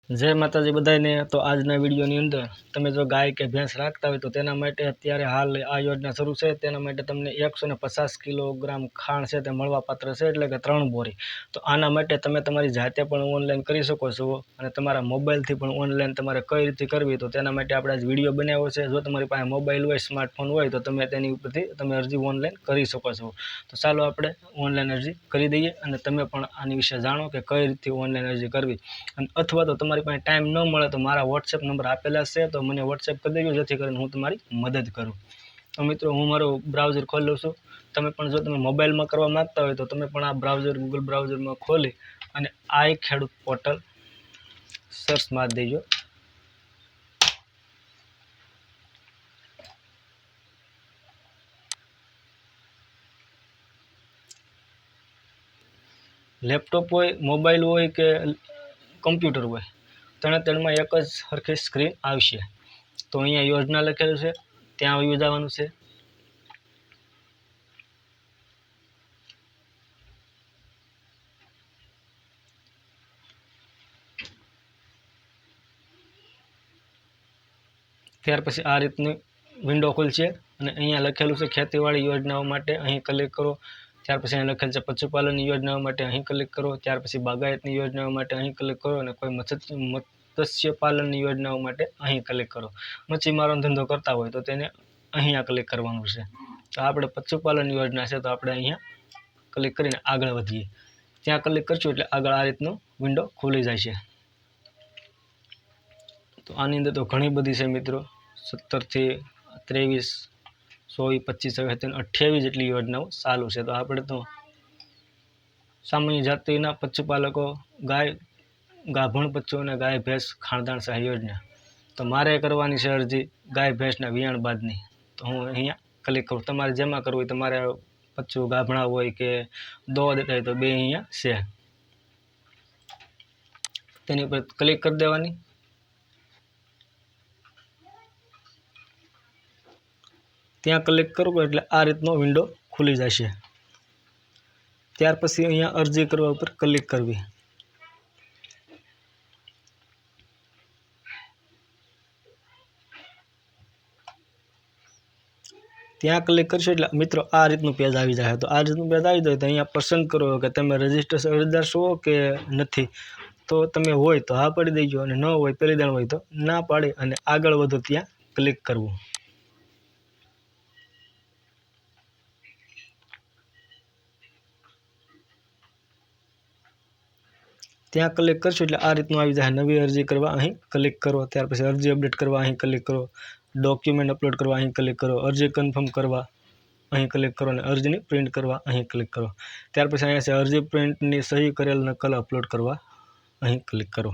जय माताजी बधाने। तो आजना विडियोनी अंदर तमे जो गाय के भैंस राखता हो तो तेना माटे अत्यारे हाल आ योजना शुरू है। तेना माटे तमने 150 किलोग्राम खाण से ते मळवा पात्र छे, एटले के 3 बोरी। तो आना माटे तमे तमारी जाते पण ऑनलाइन करी शको छो अने तमारा मोबाइल थी पण ऑनलाइन तमारे कई रीते करवी तो तेना माटे आपणे आज विडियो बनाव्यो छे। जो तमारी पासे मोबाइल होय, स्मार्टफोन होय तो तमे तेनी उपरथी तमे अरजी ऑनलाइन करी शको छो। तो चालो आपणे ऑनलाइन अरजी करी दईए अने तमे पण आनी विषे जाणो के कई रीते ऑनलाइन अरजी करवी। अथवा तो तमारी पासे टाइम न मळे तो मारा व्हाट्सएप नंबर आपेला छे, तो मने व्हाट्सएप कर देजो जेथी करीने हूँ तमारी मदद करूँ। तो मित्रों हूँ मारो ब्राउजर खोल लऊं छुं। तमे पण जो तमे मोबाइल में करवा मांगता हो तो तमे पण आ ब्राउजर गूगल ब्राउजर में खोली अने आई खेडूत पोर्टल सर्च मार देजो। लैपटॉप होय, मोबाइल होय के कम्प्यूटर होय, त्रण में एक ज हरखी स्क्रीन आवशे। तो अहींया योजना लखेलुं छे, त्यां आवी जवानुं छे। त्यार पछी आ रीतनी विंडो खुलशे अने अहींया लखेलुं छे खेतीवाड़ी योजनाओं माटे, अहीं क्लिक करो। त्यार पछी अहीं लखेल छे पशुपालन योजनाओं माटे, अहीं क्लिक करो। त्यार पछी बागायतनी योजनाओं माटे अहीं क्लिक करो अने कोई मत्स्य पालननी योजनाओं माटे अहीं क्लिक करो। मच्छीमारोनो धंधो करता होय तो तेने अहींया क्लिक करवानुं छे। तो आपणे पशुपालन योजना छे तो आपणे अहींया क्लिक करीने आगळ वधीए। त्यां क्लिक करशुं एटले आगळ आ रीतनो विंडो खुली जशे। तो आनी अंदर तो घणी बधी छे मित्रों, 17 थी 23 24 25 28 जेटली योजनाओं चालू है। तो आपणे तो सामान्य जातिना पशुपालको गाय गाभण पशु ने गाय भैंस खाणदाण सहाय योजना, तो मारे करवानी छे अरजी गाय भैंसना वियाण बादनी। तो हूँ अहींया क्लिक करूँ। तमारे जेमां करवुं होय, तमारे पशु गाभणा होय के दोवा देता होय तो बे अहींया छे। तेनी पर क्लिक कर देवानी। त्यां क्लिक करो एटले आ रीतनो विंडो खुली जशे। त्यार पछी अहींया अरजी करवा पर क्लिक करवी। त्यां क्लिक करशो एटले मित्रों आ रीतनु पेज आवी जाए। तो आ रीतनु पेज आवी जाए तो अहींया पसंद करो के तमे रजिस्टर अरजदार छो के नथी। तो तमे होय तो हाँ पाड़ी देजो अने न होय पहेली दाण होय तो ना पाड़ी अने आगळ वधो त्यां क्लिक करवुं। त्यां क्लिक करशो एटले आ रीतनु आवी जाए। नवी अरजी करवा अहीं क्लिक करो। त्यार पछी अरजी अपडेट करवा अहीं क्लिक करो। डॉक्यूमेंट अपलोड करवा अहीं क्लिक करो। अरजी कन्फर्म करवा अहीं क्लिक करो अने अरजीने प्रिंट करवा अहीं क्लिक करो। त्यार पछी अहींया छे अरजी प्रिंटनी सही करेल नकल अपलोड करवा अहीं क्लिक करो।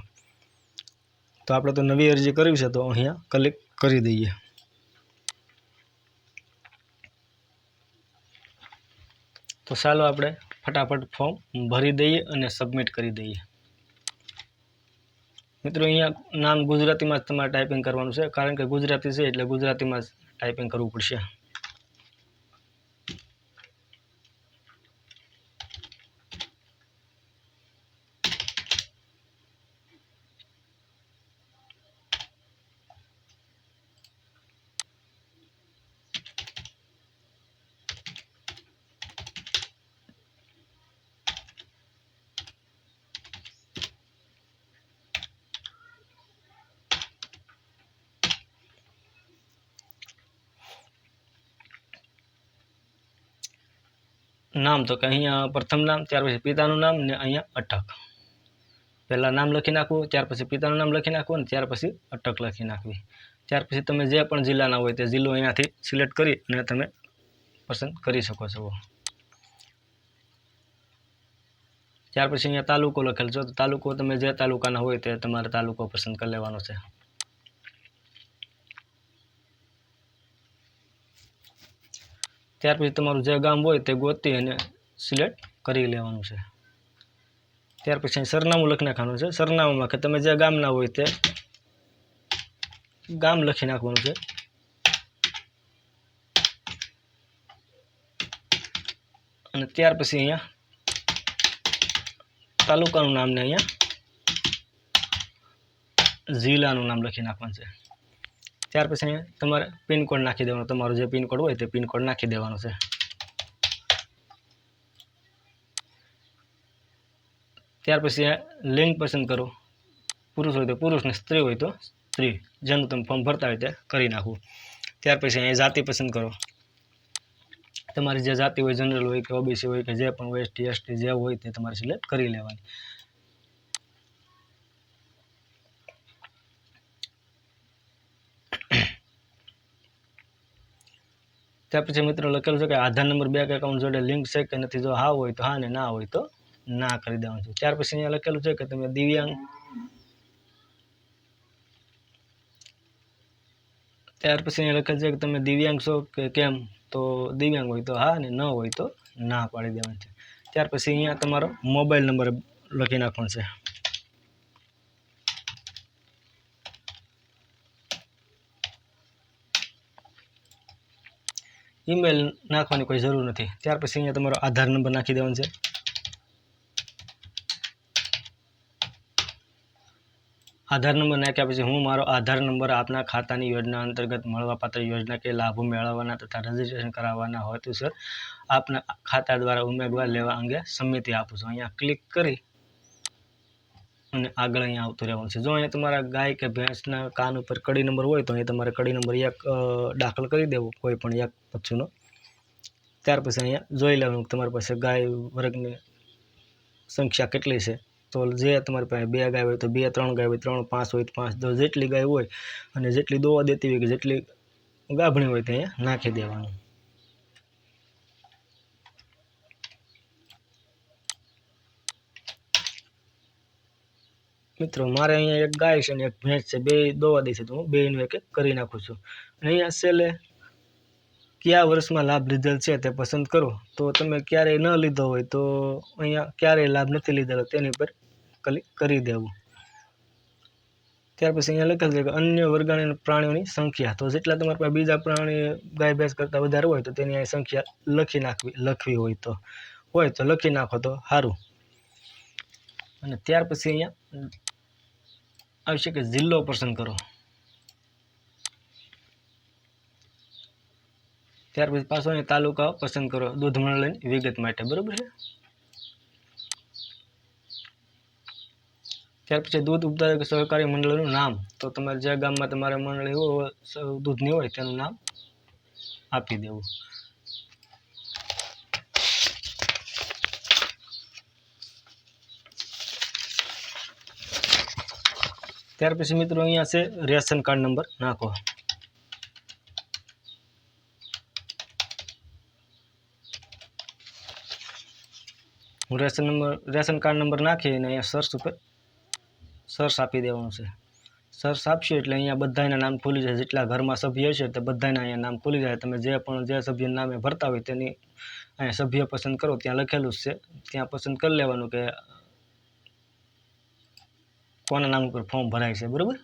तो आपणे तो नवी अरजी करवी छे तो अहींया क्लिक करी दईए। तो चालो आपणे फटाफट फॉर्म भरी दईए अने सबमिट करी दईए। मित्रों अहींया नाम गुजराती में तमारे टाइपिंग करवानुं छे, कारण के गुजराती छे एटले गुजराती में टाइपिंग करवुं पड़शे। नाम तो अहींया प्रथम नाम, त्यार पछी पितानुं नाम ने अहींया अटक। पहला नाम लखी नाखवुं, त्यार पछी पितानुं नाम लखी नाखवुं अने त्यार पछी अटक लखी नाखवी। त्यार पछी तमे जे पण जिल्लाना होय ते जिल्लो अहींयाथी सिलेक्ट करी अने तमे पसंद करी शको छो। त्यार पछी अहींया तालुको लखेल छे, तो तालुको तमे जे तालुकाना होय ते तमारे तालुको पसंद कर लेवानो छे। त्यार पछी तमारुं जे गाम होय ते गोती अने सिलेक्ट करी लेवानुं छे। त्यार पछी सरनामું लखी नाखवानुं छे। सरनामामां के तमे जे गामना होय ते गाम लखी नाखवानुं छे। अने त्यार पछी अहींया तालुकानुं नाम ने अहींया જિલ્લાનું નામ લખી નાખવાનું છે। ત્યાર પછી અહીંયા તમારે પિનકોડ નાખી દેવાનો, તમારો જે પિનકોડ હોય તે પિનકોડ નાખી દેવાનો છે। ત્યાર પછી લિંગ પસંદ કરો, પુરુષ હોય તો પુરુષ ને સ્ત્રી હોય તો સ્ત્રી, જેનું તમે ફોર્મ ભરતા હોય તે કરી નાખવું। ત્યાર પછી અહીંયા જાતિ પસંદ કરો, તમારી જે જાતિ હોય, જનરલ હોય કે ઓબીસી હોય કે જે પણ હોય, એસટી એસટી જે હોય તે તમારે સિલેક્ટ કરી લેવાની। ત્યાર પછી મિત્રો લખેલું છે કે આધાર નંબર બેંક એકાઉન્ટ જોડે લિંક છે કે નથી, જો હા હોય તો હા ને ના હોય તો ના કરી દેવાનું છે। ત્યાર પછી અહીંયા લખેલું છે કે તમે દિવ્યાંગ, ત્યાર પછી અહીંયા લખેલું છે કે તમે દિવ્યાંગ છો કે કેમ, તો દિવ્યાંગ હોય તો હા ને ન હોય તો ના પાડી દેવાનું છે। ત્યાર પછી અહીંયા તમારો મોબાઈલ નંબર લખી નાખવાનો છે। ઈમેલ નાખવાની કોઈ જરૂર નથી। ત્યાર પછી અહીંયા તમારો આધાર નંબર નાખી દેવાનો છે। આધાર નંબર નાખ્યા પછી હું મારો આધાર નંબર આપના ખાતાની યોજના અંતર્ગત મળવાપાત્ર યોજના કે લાભો મેળવવાના તથા રજીસ્ટ્રેશન કરાવવાના હેતુસર આપના ખાતા દ્વારા ઉમેદવાર લેવા અંગે સંમતિ આપું છું। અહીંયા ક્લિક કરી અને આગળ અહીંયા આવતું રહેવાનું છે। જો અહીંયા તમારા ગાય કે ભેંસના કાન ઉપર કડી નંબર હોય તો અહીંયા તમારે કડી નંબર 1 દાખલ કરી દેવો, કોઈ પણ એક પછીનો। ત્યાર પછી અહીંયા જોઈ લેવાનું તમારી પાસે ગાય વર્ગની સંખ્યા કેટલી છે, તો જે તમારી પાસે 2 ગાય હોય તો 2, 3 ગાય હોય 3, 5 હોય તો 5, તો જેટલી ગાય હોય અને જેટલી દોવા દેતી હોય કે જેટલી ગાભણી હોય તે અહીંયા નાખી દેવાનું। મિત્રો મારે અહીંયા એક ગાય છે અને એક ભેંસ છે, બે દોવા દે છે, તો હું બેયનું એક એક કરી નાખું છું। અને અહીંયા છેલ્લે કયા વર્ષમાં લાભ લીધેલ છે તે પસંદ કરો, તો તમે ક્યારેય ન લીધો હોય તો અહીંયા ક્યારેય લાભ નથી લીધેલો તેની પર ક્લિક કરી દેવું। ત્યાર પછી અહીંયા લખેલ છે કે અન્ય વર્ગના પ્રાણીઓની સંખ્યા, તો જેટલા તમારા પાસે બીજા પ્રાણી ગાય ભેંસ કરતાં વધારે હોય તો તેની અહીં સંખ્યા લખવી હોય તો લખી નાખો તો સારું। અને ત્યાર પછી અહીંયા આવશે કે જિલ્લો પસંદ કરો, ત્યાર પછી પાછો અહીંયા તાલુકા પસંદ કરો દૂધ મંડળની વિગત માટે, બરોબર છે। ત્યાર પછી દૂધ ઉત્પાદક સહકારી મંડળનું નામ, તો તમારે જે ગામમાં તમારે મંડળી હોય દૂધની હોય તેનું નામ આપી દેવું। ત્યાર પછી મિત્રો અહીંયા છે રેશન કાર્ડ નંબર નાખો। હું રેશન કાર્ડ નંબર નાખી અને અહીંયા સર્ચ ઉપર સર્ચ આપી દેવાનું છે। સર્ચ આપશો એટલે અહીંયા બધાના નામ ખુલી જાય, જેટલા ઘરમાં સભ્ય હશે તે બધાના અહીંયા નામ ખુલી જાય। તમે જે સભ્યના નામે ભરતા હોય તેની અહીંયા સભ્ય પસંદ કરો, ત્યાં લખેલું છે ત્યાં પસંદ કરી લેવાનું કે કોના નામ ઉપર ફોર્મ ભરાય છે, બરાબર।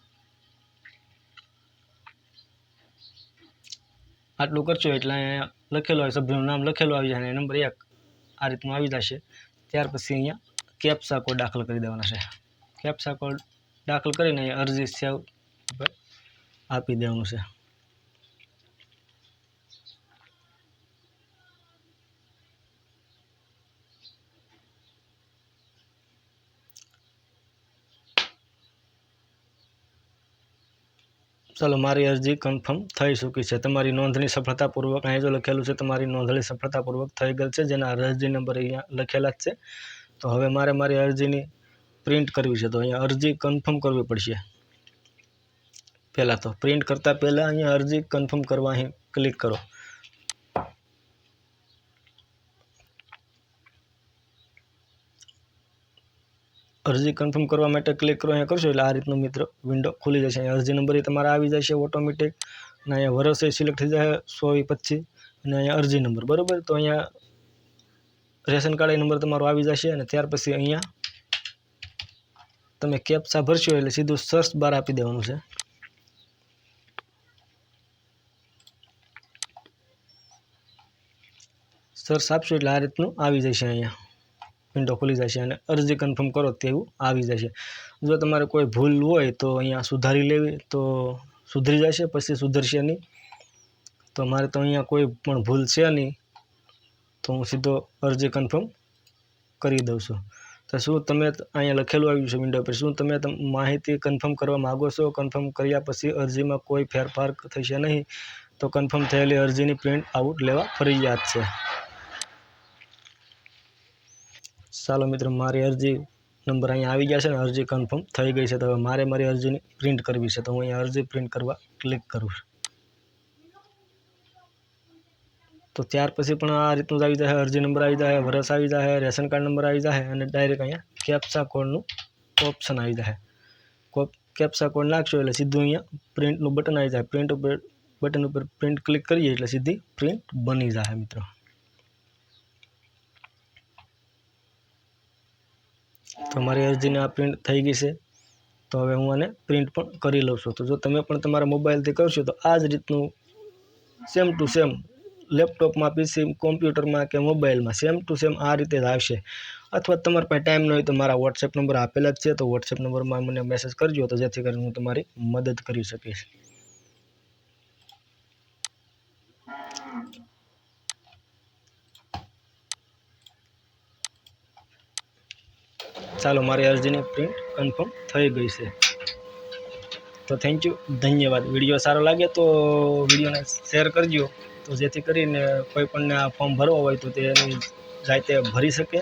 આટલું કરશો એટલે અહીંયા લખેલું હોય, સભ્યનું નામ લખેલું આવી જાય અને નંબર 1 આ રીતનું આવી જશે। ત્યાર પછી અહીંયા કેપ્ચા કોડ દાખલ કરી દેવાના છે। કેપ્ચા કોડ દાખલ કરીને અહીંયા અરજી સેવ ઉપર આપી દેવાનું છે। ચાલો મારી અરજી કન્ફર્મ થઈ ચૂકી છે, તમારી નોંધણી સફળતાપૂર્વક, અહીં જો લખેલું છે તમારી નોંધણી સફળતાપૂર્વક થઈ ગયેલ છે, જેના અરજી નંબર અહીંયા લખેલા જ છે। તો હવે મારી અરજીની પ્રિન્ટ કરવી છે, તો અહીંયા અરજી કન્ફર્મ કરવી પડશે। પહેલાં તો પ્રિન્ટ કરતાં પહેલાં અહીંયા અરજી કન્ફર્મ કરવા અહીં ક્લિક કરો। અરજી કન્ફર્મ કરવા માટે ક્લિક કરો, અહીંયા કરશો એટલે આ રીતનું મિત્રો વિન્ડો ખુલી જશે। અહીંયા અરજી નંબર તમારે આવી જશે ઓટોમેટિક, અને અહીંયા વર્ષે સિલેક્ટ થઈ જાય 100/25 અને અહીંયા અરજી નંબર, બરાબર। તો અહીંયા રેશન કાર્ડ નંબર તમારો આવી જશે અને ત્યાર પછી અહીંયા તમે કેપ્ચા ભરશો એટલે સીધું સર્ચ બાર આપી દેવાનું છે। સર્ચ આપશો એટલે આ રીતનું આવી જશે। અહીંયા વિન્ડો ખુલી જશે અને અરજી કન્ફર્મ કરો તેવું આવી જશે. જો તમારે કોઈ ભૂલ હોય તો અહીંયા સુધારી લેવી તો સુધરી જશે, પછી સુધરશે નહીં. તો મારે તો અહીંયા કોઈ પણ ભૂલ છે નહીં, તો હું સીધો અરજી કન્ફર્મ કરી દઉં છું. તો શું તમે અહીંયા લખેલું આવ્યું છે વિન્ડો પર, શું તમે માહિતી કન્ફર્મ કરવા માગો છો? કન્ફર્મ કર્યા પછી અરજીમાં કોઈ ફેરફાર થશે નહીં, તો કન્ફર્મ થયેલી અરજીની પ્રિન્ટ આઉટ લેવા ફરજિયાત છે. ચાલો મિત્રો, મારી અરજી નંબર અહીંયા આવી ગયા છે ને અરજી કન્ફર્મ થઈ ગઈ છે. તો હવે મારે મારી અરજીની પ્રિન્ટ કરવી છે, તો હું અહીંયા અરજી પ્રિન્ટ કરવા ક્લિક કરું છું. તો ત્યાર પછી પણ આ રીતનું જ આવી જાય, અરજી નંબર આવી જાય, વર્ષ આવી જાય, રેશન કાર્ડ નંબર આવી જાય અને ડાયરેક્ટ અહીંયા કેપ્ચા કોડનું ઓપ્શન આવી જાય. કેપ્ચા કોડ નાખશો એટલે સીધું અહીંયા પ્રિન્ટનું બટન આવી જાય. બટન ઉપર પ્રિન્ટ ક્લિક કરીએ એટલે સીધી પ્રિન્ટ બની જાય મિત્રો. તો મારી અરજીની આ પ્રિન્ટ થઈ ગઈ છે. તો હવે હું આને પ્રિન્ટ પણ કરી લઉં છું. તો જો તમે પણ તમારા મોબાઈલથી કરશો તો આ જ રીતનું સેમ ટુ સેમ લેપટોપમાં, પીસી, કોમ્પ્યુટરમાં કે મોબાઈલમાં સેમ ટુ સેમ આ રીતે જ આવશે. અથવા તમારા પાસે ટાઈમ ન હોય તો મારા વોટ્સએપ નંબર આપેલા જ છે, તો વોટ્સએપ નંબરમાં મને મેસેજ કરજો, તો જેથી કરીને હું તમારી મદદ કરી શકીશ. ચાલો, મારી અરજીની પ્રિન્ટ કન્ફર્મ થઈ ગઈ છે. તો થેન્ક યુ, ધન્યવાદ. વિડીયો સારો લાગે તો વિડીયોને શેર કરજો, તો જેથી કરીને કોઈ પણને આ ફોર્મ ભરવા હોય તો તે એની જાતે ભરી શકે.